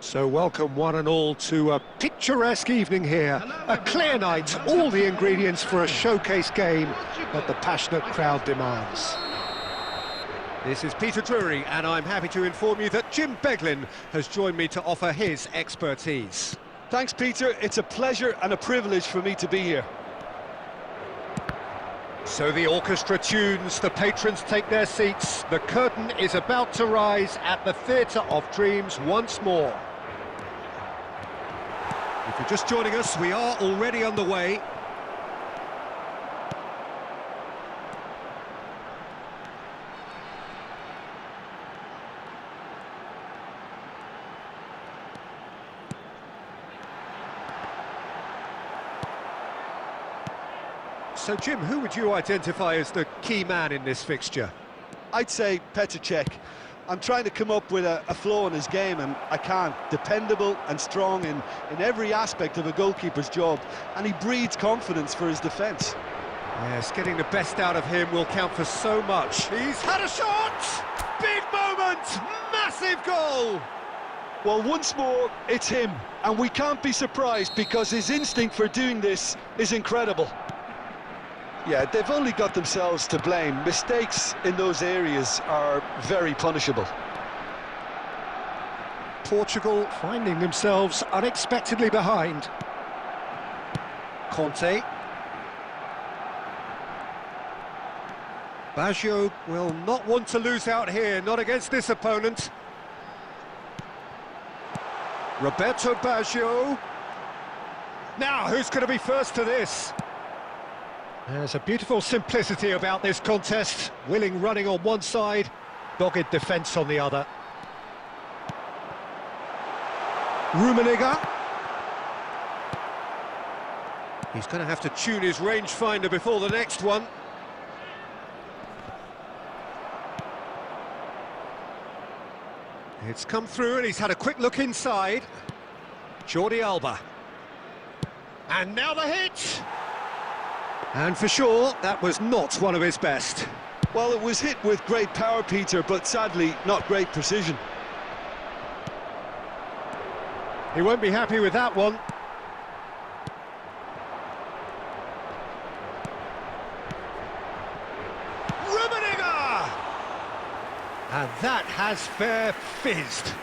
So welcome one and all to a picturesque evening here. A clear night, all the ingredients for a showcase game that the passionate crowd demands. This is Peter Drury, and I'm happy to inform you that Jim Beglin has joined me to offer his expertise. Thanks, Peter. It's a pleasure and a privilege for me to be here. So the orchestra tunes, the patrons take their seats. The curtain is about to rise at the Theatre of Dreams once more. If you're just joining us, we are already underway. So, Jim, who would you identify as the key man in this fixture? I'd say Petr Cech. I'm trying to come up with a flaw in his game, and I can't. Dependable and strong in every aspect of a goalkeeper's job, and he breeds confidence for his defence. Yes, getting the best out of him will count for so much. He's had a shot! Big moment! Massive goal! Well, once more, it's him, and we can't be surprised because his instinct for doing this is incredible. Yeah, they've only got themselves to blame. Mistakes in those areas are very punishable. Portugal finding themselves unexpectedly behind. Conte. Baggio will not want to lose out here, not against this opponent. Roberto Baggio. Now, who's going to be first to this? There's a beautiful simplicity about this contest. Willing running on one side, dogged defence on the other. Rummenigge. He's going to have to tune his rangefinder before the next one. It's come through and he's had a quick look inside. Jordi Alba. And now the hit! And for sure, that was not one of his best. Well, it was hit with great power, Peter, but sadly, not great precision. He won't be happy with that one. Rummenigge! And that has fair fizzed.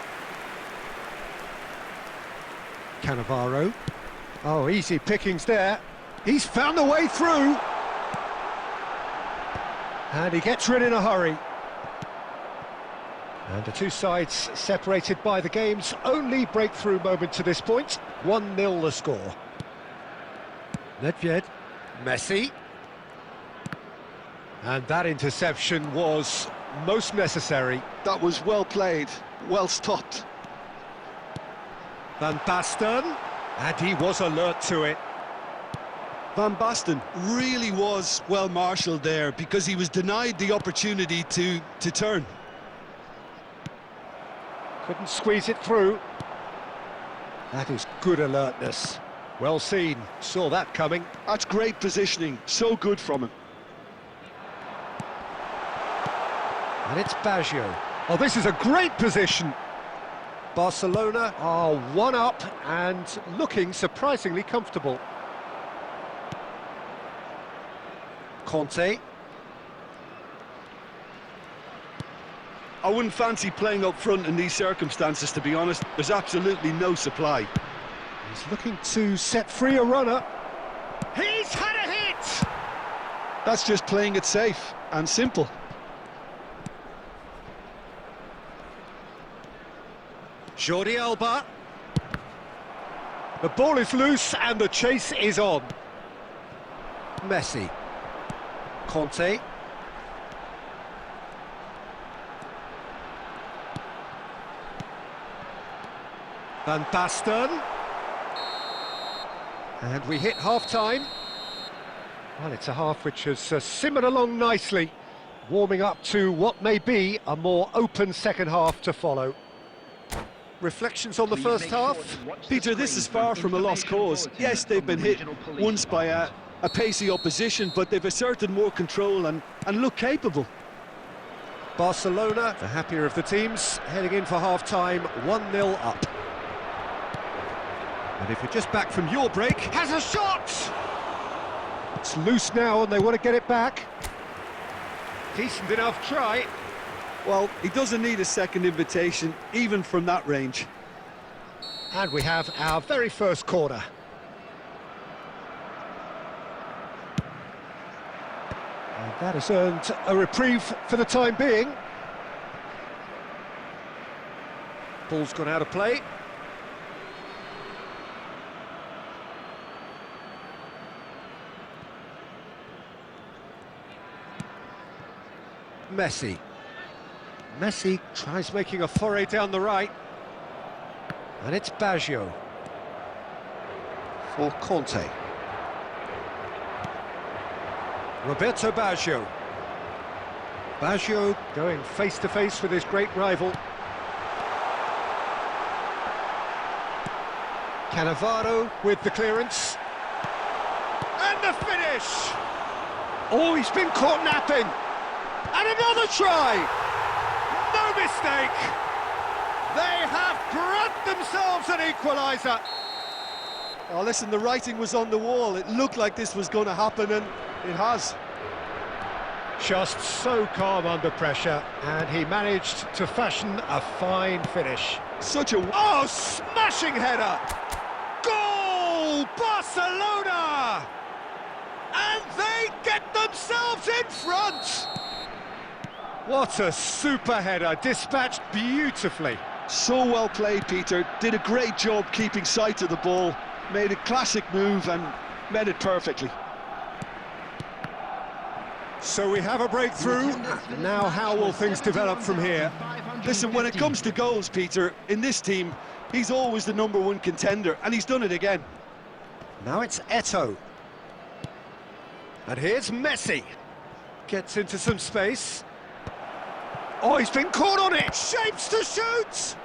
Cannavaro. Oh, easy pickings there. He's found a way through. And he gets rid in a hurry. And the two sides separated by the game's only breakthrough moment to this point. 1-0 the score. Nedved. Messi. And that interception was most necessary. That was well played, well stopped. Van Basten. And he was alert to it. Van Basten really was well marshalled there because he was denied the opportunity to turn. Couldn't squeeze it through. That is good alertness. Well seen, saw that coming. That's great positioning, so good from him. And it's Baggio. Oh, this is a great position. Barcelona are one up and looking surprisingly comfortable. Conte. I wouldn't fancy playing up front in these circumstances, to be honest. There's absolutely no supply. He's looking to set free a runner. He's had a hit! That's just playing it safe and simple. Jordi Alba. The ball is loose and the chase is on. Messi. Conte. Van Basten. And we hit half-time. Well, it's a half which has simmered along nicely, warming up to what may be a more open second half to follow. Reflections on the first half? Peter, this is far from a lost cause. Yes, they've been hit once by a pacey opposition, but they've asserted more control and look capable. Barcelona, the happier of the teams, heading in for half-time, 1-0 up. And if you're just back from your break, has a shot! It's loose now and they want to get it back. Decent enough try. Well, he doesn't need a second invitation, even from that range. And we have our very first corner. And that has earned a reprieve for the time being. Ball's gone out of play. Messi. Messi tries making a foray down the right. And it's Baggio. For Conte. Roberto Baggio. Baggio going face-to-face with his great rival. Cannavaro with the clearance. And the finish! Oh, he's been caught napping. And another try! No mistake! They have grabbed themselves an equaliser. Oh, listen, the writing was on the wall. It looked like this was going to happen, and it has. Just so calm under pressure, and he managed to fashion a fine finish. Such a... Oh, smashing header! Goal! Barcelona! And they get themselves in front! What a super header, dispatched beautifully. So well played, Peter. Did a great job keeping sight of the ball. Made a classic move and met it perfectly. So we have a breakthrough. Now how will things develop from here? Listen, when it comes to goals, Peter, in this team, he's always the #1 contender, and he's done it again. Now it's Eto'o. And here's Messi. Gets into some space. Oh, he's been caught on it! Shapes to shoot!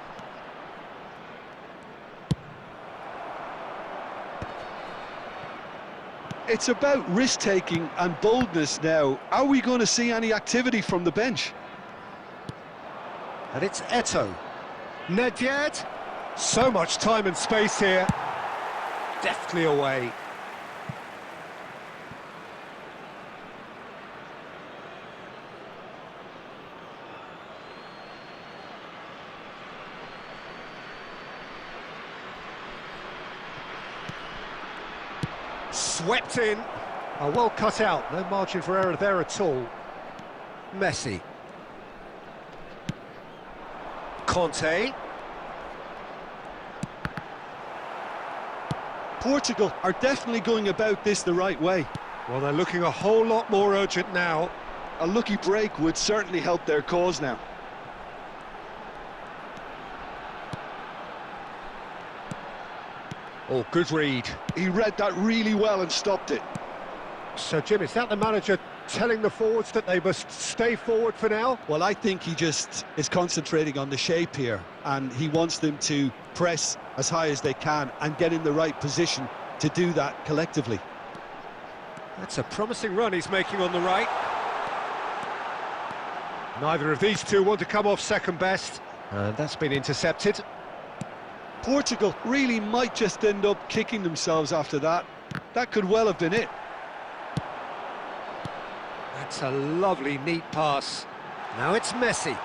It's about risk-taking and boldness now. Are we going to see any activity from the bench? And it's Eto'o. Nedved. So much time and space here. Deftly away. Swept in. Oh, well cut out. No margin for error there at all. Messi. Conte. Portugal are definitely going about this the right way. Well, they're looking a whole lot more urgent now. A lucky break would certainly help their cause now. Oh, good read. He read that really well and stopped it. So, Jim, is that the manager telling the forwards that they must stay forward for now? Well, I think he just is concentrating on the shape here, and he wants them to press as high as they can and get in the right position to do that collectively. That's a promising run he's making on the right. Neither of these two want to come off second best, and that's been intercepted. Portugal really might just end up kicking themselves after that. That could well have been it. That's a lovely, neat pass. Now it's Messi.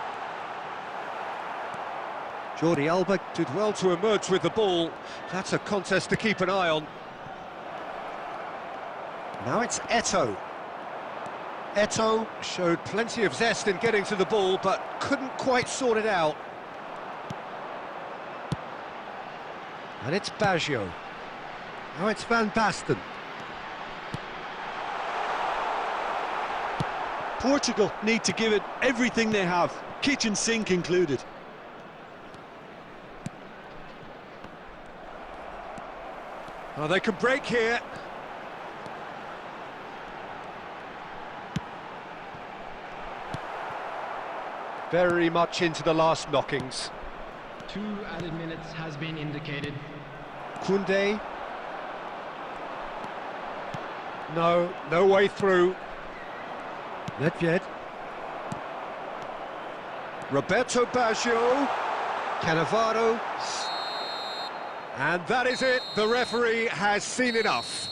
Jordi Alba did well to emerge with the ball. That's a contest to keep an eye on. Now it's Eto'o. Eto'o showed plenty of zest in getting to the ball, but couldn't quite sort it out. And it's Baggio. Now it's Van Basten. Portugal need to give it everything they have, kitchen sink included. Oh, they can break here. Very much into the last knockings. 2 added minutes has been indicated. Koundé. No way through. Nedved. Roberto Baggio. Cannavaro. And that is it, the referee has seen enough.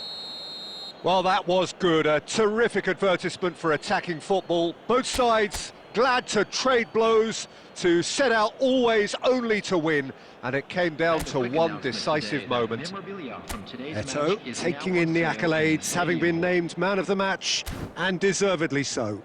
Well, that was good, a terrific advertisement for attacking football. Both sides glad to trade blows, to set out always only to win, and it came down to one decisive moment. Eto'o taking in the accolades, having been named man of the match, and deservedly so.